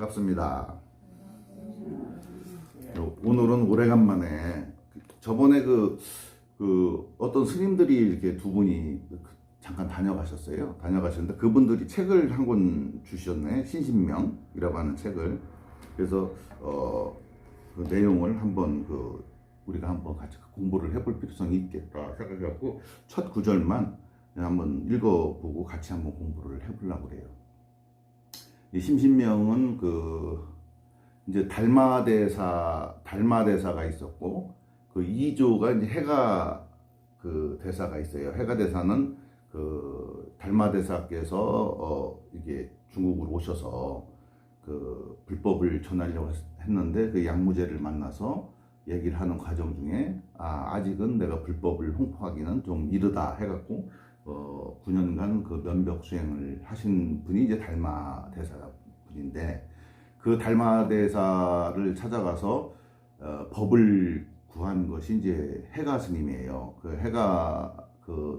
반갑습니다. 오늘은 오래간만에 저번에 어떤 스님들이 이렇게 두 분이 잠깐 다녀가셨어요. 다녀가셨는데 그분들이 책을 한 권 주셨네. 신신명이라고 하는 책을. 그래서 그 내용을 한번 우리가 한번 같이 공부를 해볼 필요성이 있겠다 생각해갖고 첫 구절만 한번 읽어보고 같이 한번 공부를 해보려고 그래요. 이 신신명은 이제 달마대사가 있었고 그 2조가 이제 해가 대사가 있어요. 해가 대사는 달마대사께서 이게 중국으로 오셔서 불법을 전하려고 했는데 그 양무제를 만나서 얘기를 하는 과정 중에 아직은 내가 불법을 홍보하기는 좀 이르다 해갖고 9년간 면벽 수행을 하신 분이 이제 달마대사 분인데 그 달마대사를 찾아가서 법을 구한 것이 이제 해가 스님이에요. 해가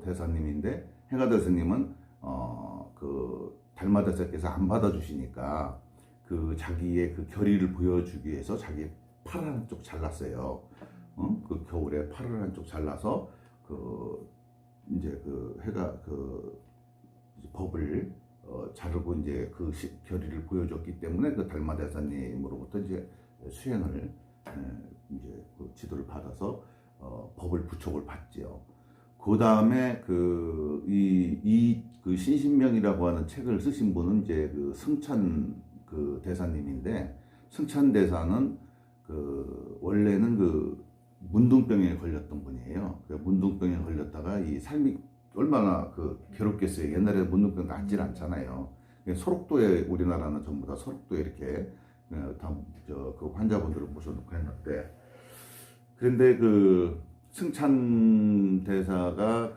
대사님인데 해가 대사님은 달마대사께서 안 받아주시니까 자기의 결의를 보여주기 위해서 자기 팔을 한쪽 잘랐어요. 겨울에 팔을 한쪽 잘라서 이제 해가 법을 자르고 이제 결의를 보여줬기 때문에 달마대사님으로부터 이제 수행을 이제 지도를 받아서 법을 부촉을 받지요. 그 다음에 신신명이라고 하는 책을 쓰신 분은 이제 승찬 대사님인데, 승찬 대사는 원래는 문둥병에 걸렸던 분이에요. 문둥병에 걸렸다가 이 삶이 얼마나 괴롭겠어요. 옛날에 문둥병 낫질 않잖아요. 소록도에, 우리나라는 전부 다 소록도에 이렇게 환자분들을 모셔놓고 했는데, 그런데 승찬 대사가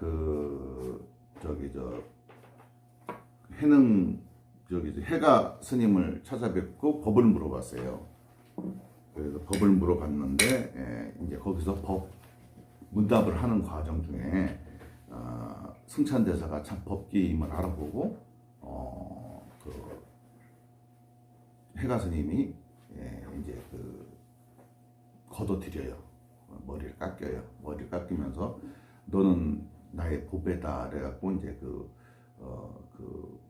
해가 스님을 찾아뵙고 법을 물어봤어요. 그래서 법을 물어봤는데 이제 거기서 문답을 하는 과정 중에 승찬 대사가 참 법기임을 알아보고 해가 스님이 이제 거둬들여요. 머리를 깎여요. 머리를 깎이면서 너는 나의 보배다 그래갖고 이제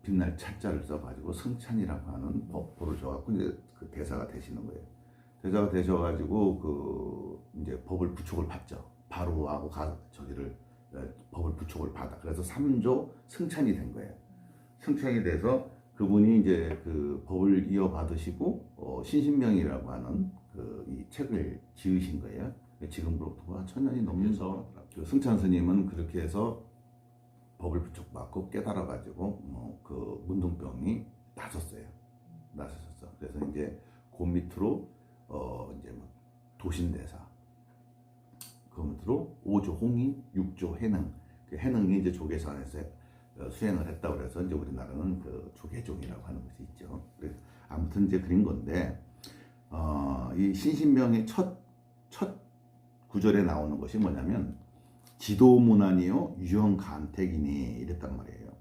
빛날 차자를 써가지고 승찬이라고 하는 법보를 줘갖고 이제 대사가 되시는 거예요. 대사가 되셔가지고 이제 법을 부촉을 받죠. 바로 하고 법을 부촉을 받아. 그래서 3조 승찬이 된 거예요. 승찬이 돼서 그분이 이제 법을 이어받으시고 신신명이라고 하는 이 책을 지으신 거예요. 지금부터 1000년이 넘면서 승찬 스님은 그렇게 해서 법을 부촉받고 깨달아가지고 문둥병이 나섰어요. 그래서 이제 그 밑으로 이제 도신대사, 그 밑으로 5조 홍의, 6조 해능. 해능이 이제 조계산에서 수행을 했다고 해서 이제 우리나라는 조계종이라고 하는 것이 있죠. 그래서 아무튼 이제 그린 건데 이 신신명의 첫 구절에 나오는 것이 뭐냐면 지도문안이요 유형간택이니 이랬단 말이에요.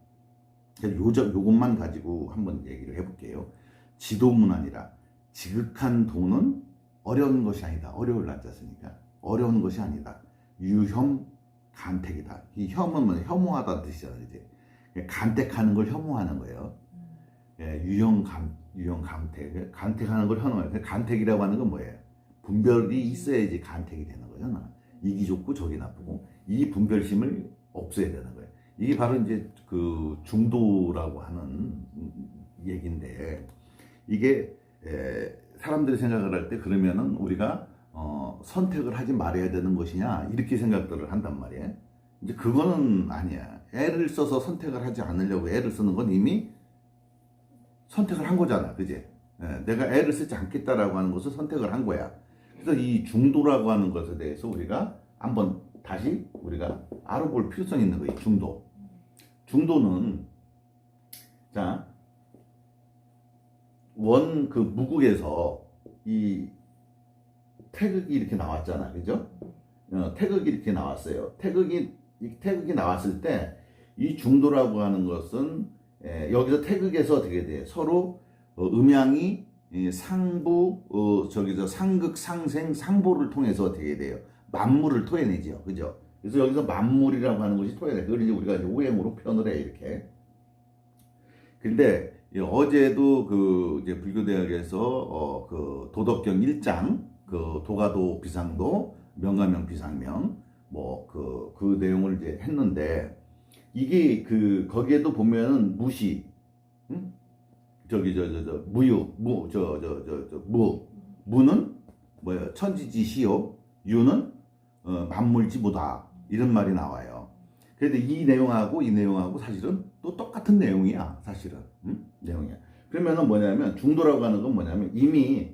그래서 요것만 가지고 한번 얘기를 해볼게요. 지도문안이라 지극한 도는 어려운 것이 아니다. 어려울 낫잖습니까? 어려운 것이 아니다. 유혐간택이다. 이 혐은 혐오하다는 뜻이잖아요. 이제 간택하는 걸 혐오하는 거예요. 유형간택, 간택하는 걸 혐오해요. 간택이라고 하는 건 뭐예요? 분별이 있어야지 간택이 되는 거잖아. 이기 좋고 저기 나쁘고 이 분별심을 없애야 되는 거예요. 이게 바로 이제 중도라고 하는 얘기인데, 이게 사람들이 생각을 할 때 그러면은 우리가 선택을 하지 말아야 되는 것이냐 이렇게 생각들을 한단 말이에요. 이제 그거는 아니야. 애를 써서 선택을 하지 않으려고 애를 쓰는 건 이미 선택을 한 거잖아, 그지? 내가 애를 쓰지 않겠다라고 하는 것을 선택을 한 거야. 그래서 이 중도라고 하는 것에 대해서 우리가 한번 다시 우리가 알아볼 필요성이 있는 거예요. 중도는 자, 무국에서 이 태극이 이렇게 나왔잖아, 그죠? 태극이 이렇게 나왔어요. 태극이 나왔을 때 이 중도라고 하는 것은 여기서 태극에서 어떻게 돼? 서로 음양이 이 상부, 상극, 상생, 상보를 통해서 어떻게 돼요? 만물을 토해내죠. 그죠? 그래서 여기서 만물이라고 하는 것이 토해내. 그걸 이제 우리가 이제 오행으로 표현을 해, 이렇게. 근데 어제도 그 이제 불교대학에서 그 도덕경 1장, 그 도가도 비상도, 명가명 비상명, 뭐 그 내용을 이제 했는데, 이게 그 거기에도 보면은 무시, 응? 무유, 무는 뭐야? 천지지시요, 유는 만물지무다, 이런 말이 나와요. 그런데 이 내용하고 사실은 또 똑같은 내용이야, 사실은. 내용이야. 그러면은 뭐냐면 중도라고 하는 건 뭐냐면 이미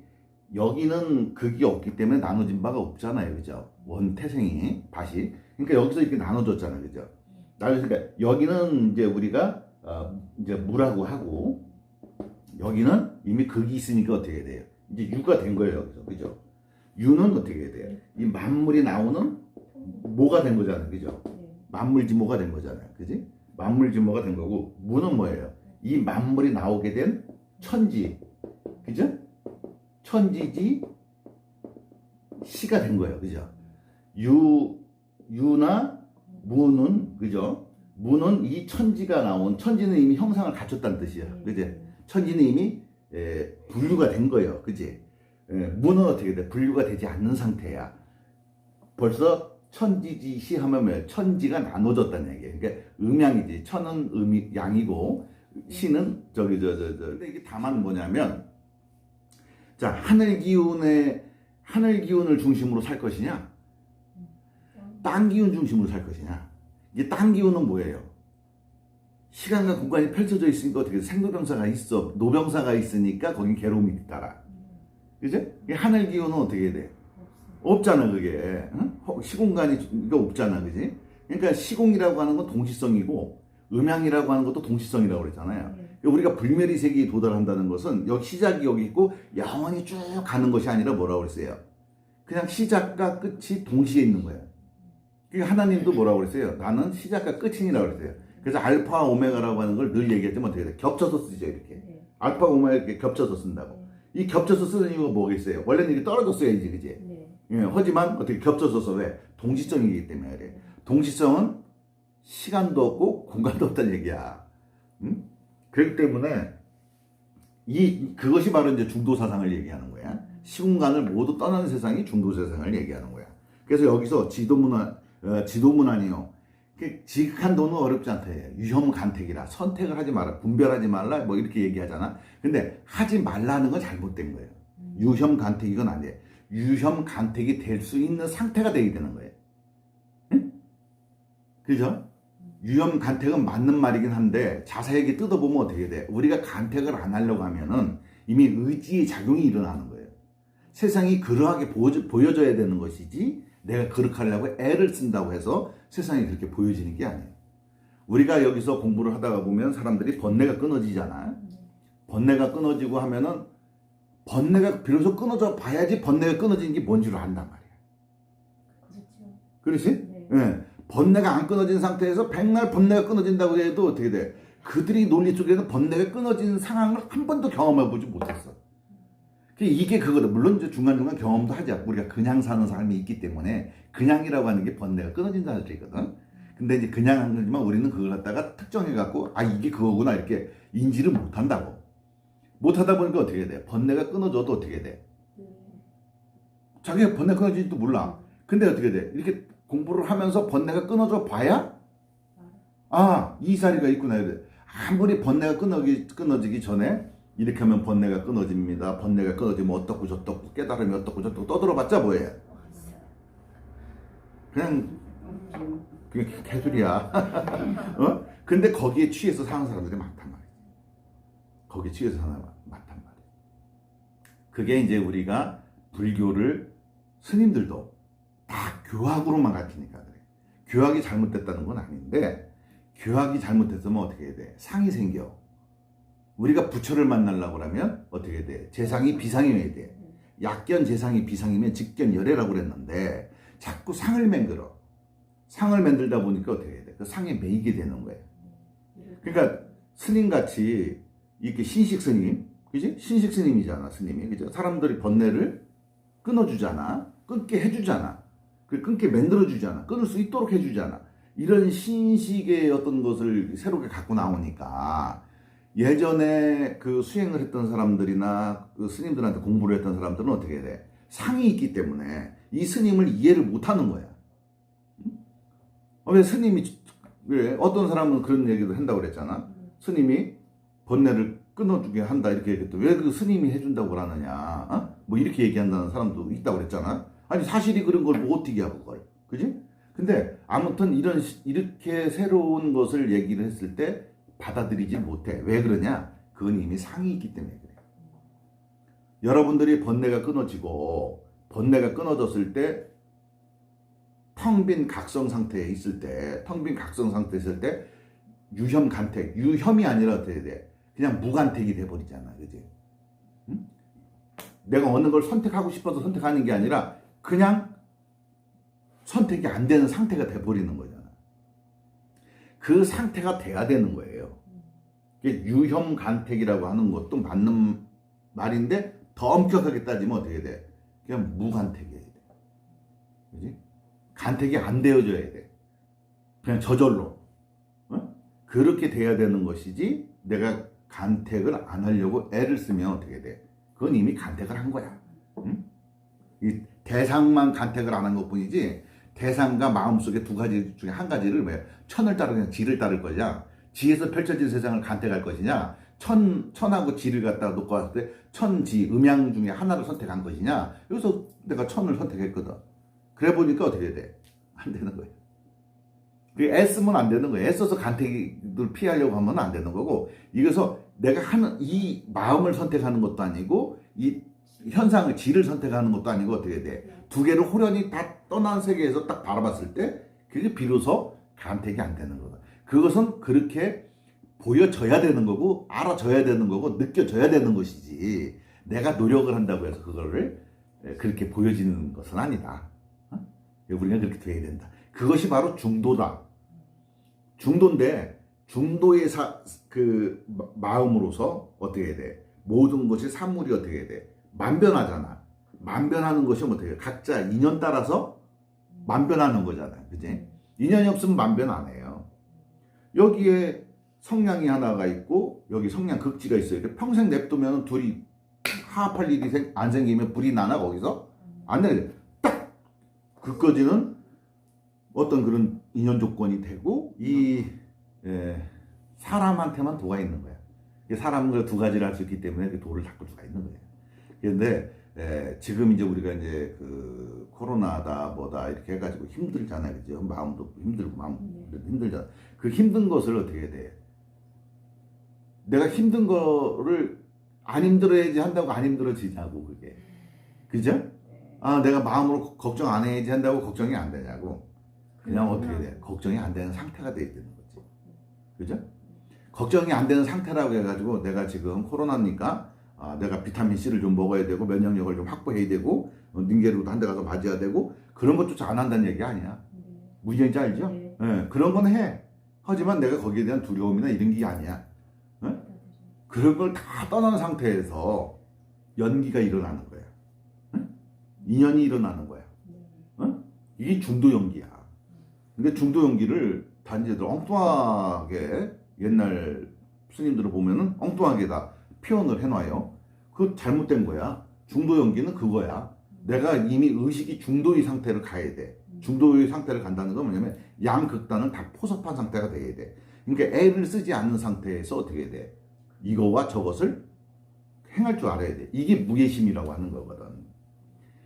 여기는 극이 없기 때문에 나눠진 바가 없잖아요, 그죠? 원태생이 밭이. 그러니까 여기서 이렇게 나눠졌잖아요, 그죠? 그러니까 여기는 이제 우리가 이제 무라고 하고, 여기는 이미 극이 있으니까 어떻게 돼요? 이제 유가 된 거예요, 여기서. 그죠? 유는 어떻게 돼요? 이 만물이 나오는 모가 된 거잖아요. 그죠? 만물지모가 된 거잖아요. 그지? 만물지모가 된 거고, 무는 뭐예요? 이 만물이 나오게 된 천지. 그죠? 천지지 시가 된 거예요. 그죠? 유나 무는, 그죠? 무는 이 천지가 나온, 천지는 이미 형상을 갖췄다는 뜻이야. 그지? 천지는 이미 분류가 된 거예요. 그지? 무는 어떻게 돼? 분류가 되지 않는 상태야. 벌써 천지지시 하면 뭐예요? 천지가 나눠졌다는 얘기예요. 그러니까 음양이지. 천은 양이고 시는 근데 이게 다만 뭐냐면, 자, 하늘 기운을 중심으로 살 것이냐, 땅 기운 중심으로 살 것이냐. 이게 땅 기운은 뭐예요? 시간과 공간이 펼쳐져 있으니까 어떻게 돼? 생로병사가 있어. 노병사가 있으니까 거긴 괴로움이 있다라. 그죠? 하늘 기운은 어떻게 돼? 없잖아, 그게. 응? 시공간이 이거 없잖아, 그지? 그러니까 시공이라고 하는 건 동시성이고, 음양이라고 하는 것도 동시성이라고 그랬잖아요. 그러니까 우리가 불멸의 세계에 도달한다는 것은 여기 시작이 여기 있고 영원히 쭉 가는 것이 아니라 뭐라고 그랬어요? 그냥 시작과 끝이 동시에 있는 거예요. 그러니까 하나님도 뭐라고 그랬어요? 나는 시작과 끝이라고 그랬어요. 그래서 알파 오메가라고 하는 걸 늘 얘기했지만 어떻게 돼? 겹쳐서 쓰죠, 이렇게. 알파 오메가 이렇게 겹쳐서 쓴다고. 이 겹쳐서 쓰는 이유가 뭐겠어요? 원래는 이게 떨어져 써야지, 그지? 하지만 어떻게 겹쳐서 써? 왜? 동시성이기 때문에 그래. 동시성은 시간도 없고 공간도 없다는 얘기야. 그렇기 때문에 그것이 바로 이제 중도 사상을 얘기하는 거야. 시공간을 모두 떠나는 세상이 중도 세상을 얘기하는 거야. 그래서 여기서 지도문안이요. 지극한 도는 어렵지 않다. 유혐간택이라. 선택을 하지 마라. 분별하지 말라. 뭐 이렇게 얘기하잖아. 근데 하지 말라는 건 잘못된 거예요. 유혐간택 이건 안 돼. 유혐간택이 될 수 있는 상태가 되어야 되는 거예요. 응? 그죠? 유혐간택은 맞는 말이긴 한데 자세하게 뜯어보면 어떻게 돼? 우리가 간택을 안 하려고 하면은 이미 의지의 작용이 일어나는 거예요. 세상이 그러하게 보여줘야 되는 것이지 내가 그렇게 하려고 애를 쓴다고 해서 세상이 그렇게 보여지는 게 아니에요. 우리가 여기서 공부를 하다가 보면 사람들이 번뇌가 끊어지잖아. 번뇌가 끊어지고 하면은 번뇌가 비로소 끊어져 봐야지 번뇌가 끊어지는 게 뭔지를 안단 말이야. 그렇지? 네. 네. 번뇌가 안 끊어진 상태에서 백날 번뇌가 끊어진다고 해도 어떻게 돼? 그들이 논리 속에서 번뇌가 끊어진 상황을 한 번도 경험해보지 못했어. 이게 그거다. 물론 이제 중간중간 경험도 하자. 우리가 그냥 사는 삶이 있기 때문에 그냥이라고 하는 게 번뇌가 끊어진다는 뜻이거든. 근데 이제 그냥 하는 거지만 우리는 그걸 갖다가 특정해갖고 이게 그거구나 이렇게 인지를 못한다고. 못하다 보니까 어떻게 돼? 번뇌가 끊어져도 어떻게 돼? 자기가 번뇌가 끊어지지도 몰라. 근데 어떻게 돼? 이렇게 공부를 하면서 번뇌가 끊어져 봐야 이 자리가 있구나. 아무리 번뇌가 끊어지기 전에 이렇게 하면 번뇌가 끊어집니다. 번뇌가 끊어지면 어떻고 저떻고 깨달음이 어떻고 저떻고 떠들어봤자 뭐예요? 그냥 개소리야. 근데 거기에 취해서 사는 사람들이 많단 말이야. 거기에 취해서 사는 사람이 많단 말이야. 그게 이제 우리가 불교를 스님들도 다 교학으로만 가르치니까 그래. 교학이 잘못됐다는 건 아닌데 교학이 잘못됐으면 어떻게 해야 돼? 상이 생겨. 우리가 부처를 만나려고 하면 어떻게 돼? 재상이 비상이어야 돼. 약견 재상이 비상이면 직견 열애라고 그랬는데 자꾸 상을 만들어. 상을 만들다 보니까 어떻게 해야 돼? 그 상에 매이게 되는 거예요. 그러니까 스님같이 이렇게 신식 스님 그지? 신식 스님이잖아, 스님이. 그죠? 사람들이 번뇌를 끊어주잖아. 끊게 해주잖아. 그 끊게 만들어주잖아. 끊을 수 있도록 해주잖아. 이런 신식의 어떤 것을 새롭게 갖고 나오니까 예전에 그 수행을 했던 사람들이나 그 스님들한테 공부를 했던 사람들은 어떻게 돼? 상이 있기 때문에 이 스님을 이해를 못 하는 거야. 왜 스님이, 왜 어떤 사람은 그런 얘기도 한다고 그랬잖아. 스님이 번뇌를 끊어주게 한다 이렇게 얘기했더. 왜 그 스님이 해준다고 그러느냐? 어? 뭐 이렇게 얘기한다는 사람도 있다고 그랬잖아. 아니 사실이 그런 걸 뭐 어떻게 하고 그걸, 그지? 근데 아무튼 이렇게 새로운 것을 얘기를 했을 때 받아들이지 못해. 왜 그러냐? 그건 이미 상이 있기 때문에 그래. 여러분들이 번뇌가 끊어지고 번뇌가 끊어졌을 때 텅 빈 각성 상태에 있을 때, 텅 빈 각성 상태에 있을 때 유혐 간택, 유혐이 아니라 어떻게 돼? 그냥 무간택이 돼버리잖아, 그지? 응? 내가 어느 걸 선택하고 싶어서 선택하는 게 아니라 그냥 선택이 안 되는 상태가 돼버리는 거잖아. 그 상태가 돼야 되는 거예요. 유혐 간택이라고 하는 것도 맞는 말인데 더 엄격하게 따지면 어떻게 돼? 그냥 무간택이어야 돼. 그지? 간택이 안 되어져야 돼. 그냥 저절로. 어? 그렇게 돼야 되는 것이지 내가 간택을 안 하려고 애를 쓰면 어떻게 돼? 그건 이미 간택을 한 거야. 응? 이 대상만 간택을 안 한 것뿐이지 대상과 마음속에 두 가지 중에 한 가지를 왜 천을 따르냐 지를 따를 거냐, 지에서 펼쳐진 세상을 간택할 것이냐, 천하고 지를 갖다가 놓고 왔을 때 천지 음양 중에 하나를 선택한 것이냐. 여기서 내가 천을 선택했거든. 그래 보니까 어떻게 돼? 안 되는 거예요. 애쓰면 안 되는 거예요. 애써서 간택을 피하려고 하면 안 되는 거고, 이것서 내가 하는 이 마음을 선택하는 것도 아니고 이 현상을 지를 선택하는 것도 아니고 어떻게 돼? 두 개를 호련히 다 떠난 세계에서 딱 바라봤을 때 그게 비로소 간택이 안 되는 거다. 그것은 그렇게 보여져야 되는 거고 알아져야 되는 거고 느껴져야 되는 것이지 내가 노력을 한다고 해서 그거를 그렇게 보여지는 것은 아니다. 우리가 그렇게 돼야 된다. 그것이 바로 중도다. 중도인데 중도의 그 마음으로서 어떻게 해야 돼? 모든 것이 사물이 어떻게 해야 돼? 만변하잖아. 만변하는 것이 어떻게 해? 각자 인연 따라서 만변하는 거잖아. 그지? 인연이 없으면 만변 안 해요. 여기에 성냥이 하나가 있고 여기 성냥 극지가 있어요. 평생 냅두면 둘이 화합할 일이 안 생기면 불이 나나 거기서? 안 돼. 딱 그까지는 어떤 그런 인연 조건이 되고 이 사람한테만 도가 있는 거야. 사람을 두 가지를 할 수 있기 때문에 그 도를 닦을 수가 있는 거예요. 그런데 지금 이제 우리가 이제 그 코로나다 뭐다 이렇게 해가지고 힘들잖아요, 그죠? 마음도 힘들고 마음도 힘들잖아. 그 힘든 것을 어떻게 해야 돼? 내가 힘든 거를 안 힘들어야지 한다고 안 힘들어지냐고 그게, 그죠? 아 내가 마음으로 걱정 안 해야지 한다고 걱정이 안 되냐고. 그냥 어떻게 돼? 걱정이 안 되는 상태가 돼야 되는 거지, 그죠? 걱정이 안 되는 상태라고 해가지고 내가 지금 코로나니까 내가 비타민 C를 좀 먹어야 되고 면역력을 좀 확보해야 되고 닌게루도 한 대 가서 맞아야 되고 그런 것조차 안 한다는 얘기 아니야. 무슨 얘기인지 알죠? 네, 그런 건 해. 하지만 내가 거기에 대한 두려움이나 이런 게 아니야. 네? 그런 걸 다 떠난 상태에서 연기가 일어나는 거야. 네? 인연이 일어나는 거야. 네? 이게 중도 연기야. 근데 중도 연기를 단지들 엉뚱하게 옛날 스님들을 보면은 엉뚱하게 다 표현을 해놔요. 그거 잘못된 거야. 중도 연기는 그거야. 내가 이미 의식이 중도의 상태를 가야 돼. 중도의 상태를 간다는 건 뭐냐면 양극단은 다 포섭한 상태가 돼야 돼. 그러니까 애를 쓰지 않는 상태에서 어떻게 해야 돼? 이거와 저것을 행할 줄 알아야 돼. 이게 무예심이라고 하는 거거든.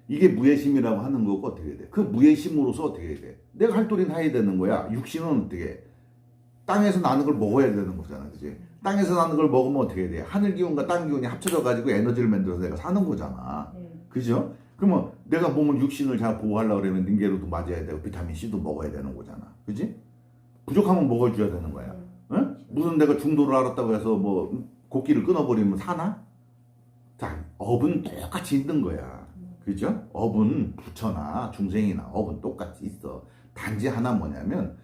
이게 무예심이라고 하는 거고 어떻게 해야 돼? 그 무예심으로서 어떻게 해야 돼? 내가 할 도리는 해야 되는 거야. 육신은 어떻게 해? 땅에서 나는 걸 먹어야 되는 거잖아, 그지? 땅에서 나는 걸 먹으면 어떻게 해야 돼? 하늘 기운과 땅 기운이 합쳐져가지고 에너지를 만들어서 내가 사는 거잖아. 그죠? 그러면 내가 몸을 육신을 잘 보호하려고 그러면 닌게루도 맞아야 되고 비타민 C도 먹어야 되는 거잖아. 그지? 부족하면 먹어줘야 되는 거야. 응? 무슨 내가 중도를 알았다고 해서 뭐 곡기를 끊어버리면 사나? 자, 업은 똑같이 있는 거야. 그죠? 업은 부처나 중생이나 업은 똑같이 있어. 단지 하나 뭐냐면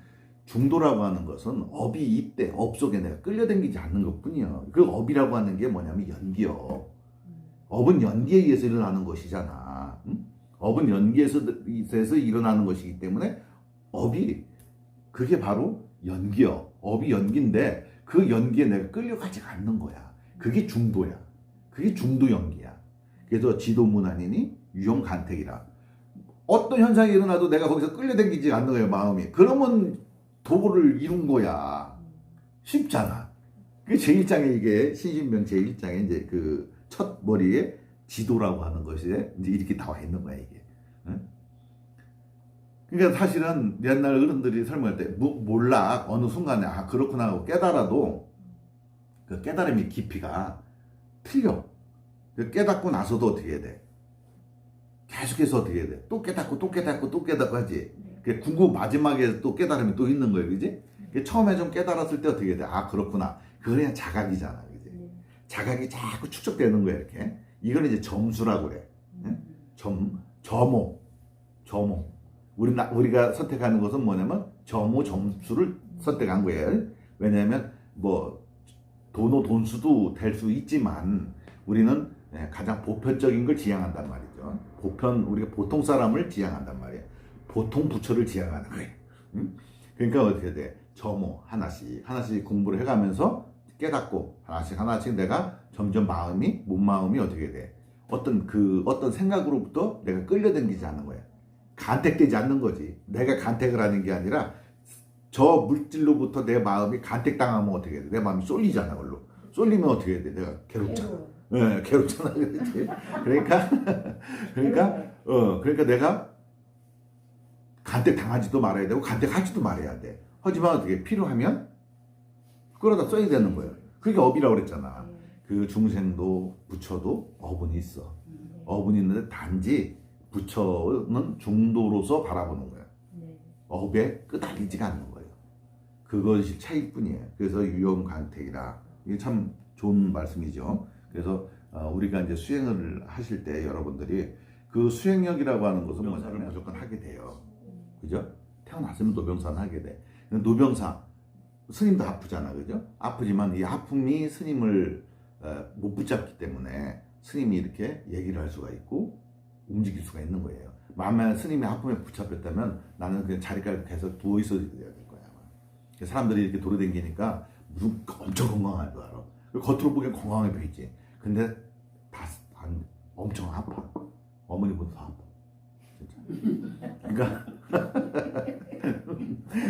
중도라고 하는 것은 업이 입대, 업 속에 내가 끌려다니지 않는 것뿐이야. 그 업이라고 하는 게 뭐냐면 연기요. 업은 연기에 의해서 일어나는 것이잖아. 응? 업은 연기에서 일어나는 것이기 때문에 업이 그게 바로 연기요. 업이 연기인데 그 연기에 내가 끌려가지 않는 거야. 그게 중도야. 그게 중도 연기야. 그래서 지도문안이니 유용간택이라. 어떤 현상이 일어나도 내가 거기서 끌려다니지 않는 거예요, 마음이. 그러면 도를 이룬 거야. 쉽잖아. 그 제1장에 이게 신신명 제1장에 이제 그 첫 머리에 지도라고 하는 것이 이제 이렇게 나와 있는 거야, 이게. 응? 그러니까 사실은 옛날 어른들이 설명할 때 몰라. 어느 순간에 아 그렇구나 하고 깨달아도 그 깨달음의 깊이가 틀려. 깨닫고 나서도 어떻게 해야 돼? 계속해서 어떻게 해야 돼? 또 깨닫고 또 깨닫고 또 깨닫고 하지. 궁극 마지막에 또 깨달음이 또 있는 거예요, 그지? 처음에 좀 깨달았을 때 어떻게 해야 돼? 아 그렇구나. 그건 그냥 자각이잖아, 그지? 자각이 자꾸 축적되는 거야, 이렇게. 이걸 이제 점수라고 그래. 점호. 우리가 선택하는 것은 뭐냐면 점수를 선택한 거예요. 왜냐하면 뭐 돈수도 될 수 있지만 우리는 가장 보편적인 걸 지향한단 말이죠. 우리가 보통 사람을 지향한단 말이에요. 보통 부처를 지향하는 거예요. 그러니까 어떻게 돼? 점호 하나씩 공부를 해가면서 깨닫고 하나씩 내가 점점 몸 마음이 어떻게 돼? 어떤 생각으로부터 내가 끌려다니지 않는 거야. 간택되지 않는 거지. 내가 간택을 하는 게 아니라 저 물질로부터 내 마음이 간택당하면 어떻게 돼? 내 마음이 쏠리잖아, 그걸로. 쏠리면 어떻게 해야 돼? 내가 괴롭잖아. 네, 괴롭잖아. 그렇지. 그러니까 내가 간택당하지도 말아야 되고 간택하지도 말아야 돼. 하지만 어떻게 필요하면 끌어다 써야 되는 거예요. 그게 업이라고 그랬잖아. 그 중생도 부처도 업은 있어. 업은 있는데 단지 부처는 중도로서 바라보는 거예요. 업에 끄달리지가 않는 거예요. 그것이 차이뿐이에요. 그래서 유용간택이라. 이게 참 좋은 말씀이죠. 그래서 우리가 이제 수행을 하실 때 여러분들이 그 수행력이라고 하는 것은 노병사를 무조건 하게 돼요. 그죠? 태어났으면 노병사는 하게 돼. 노병사 스님도 아프잖아, 그죠? 아프지만 이 아픔이 스님을 못 붙잡기 때문에 스님이 이렇게 얘기를 할 수가 있고 움직일 수가 있는 거예요. 만약 스님이 아픔에 붙잡혔다면 나는 그냥 자리가 계속 누워 있어야 될 거야. 사람들이 이렇게 돌아다니니까 무슨 엄청 건강한 줄 알아. 겉으로 보기엔 건강해 보이지. 근데 엄청 아파. 어머니보다 더 아파. 진짜.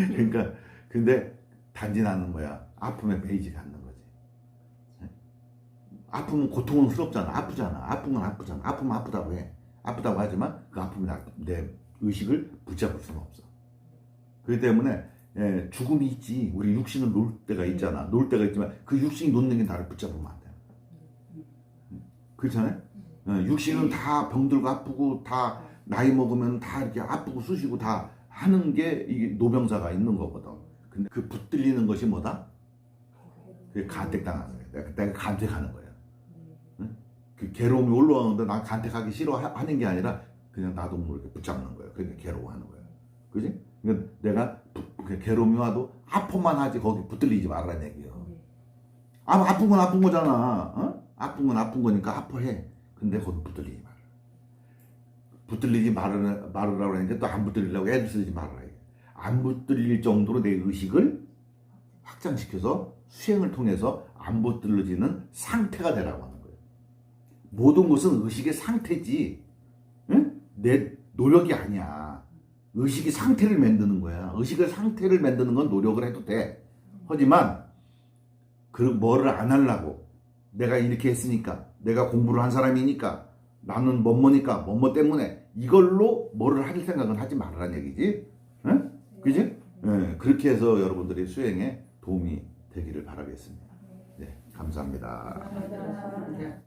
그러니까 근데 단지 나는 뭐야? 아픔에 매이지 않는 거지. 아픔은 고통스럽잖아. 아프잖아. 아프면 아프잖아. 아프면 아프다고 해. 아프다고 하지만 그 아픔이 내 의식을 붙잡을 수는 없어. 그렇기 때문에 죽음이 있지. 우리 육신을 놓을 때가 있잖아. 놓을 때가 있지만 그 육신이 놓는 게 나를 붙잡으면 안 돼. 그렇잖아요? 육신은 다 병들고 아프고 다 나이 먹으면 다 이렇게 아프고 쑤시고 다 하는 게 이게 노병사가 있는 거거든. 근데 그 붙들리는 것이 뭐다? 그게 간택당하는 거야. 내가 간택하는 거야. 응? 그 괴로움이 올라오는데 난 간택하기 싫어하는 게 아니라 그냥 나도 모르게 붙잡는 거야. 그러니까 괴로워하는 거야. 그지? 그러니까 내가 괴로움이 와도 아픔만 하지 거기 붙들리지 말라는 얘기예요. 아픈 건 아픈 거잖아. 어? 아픈 건 아픈 거니까 아파해. 근데 거기 붙들리지 말라. 붙들리지 말으라고 하니까 또 안 붙들리려고 애를 쓰지 말아라. 안 붙들릴 정도로 내 의식을 확장시켜서 수행을 통해서 안 붙들려지는 상태가 되라고 하는 거예요. 모든 것은 의식의 상태지, 응? 내 노력이 아니야. 의식이 상태를 만드는 거야. 의식의 상태를 만드는 건 노력을 해도 돼. 하지만 뭐를 안 하려고 내가 이렇게 했으니까 내가 공부를 한 사람이니까 나는 뭐니까 뭐뭐 때문에 이걸로 뭐를 할 생각은 하지 말라는 얘기지. 응? 그지? 네, 그렇게 해서 여러분들의 수행에 도움이 되기를 바라겠습니다. 네, 감사합니다.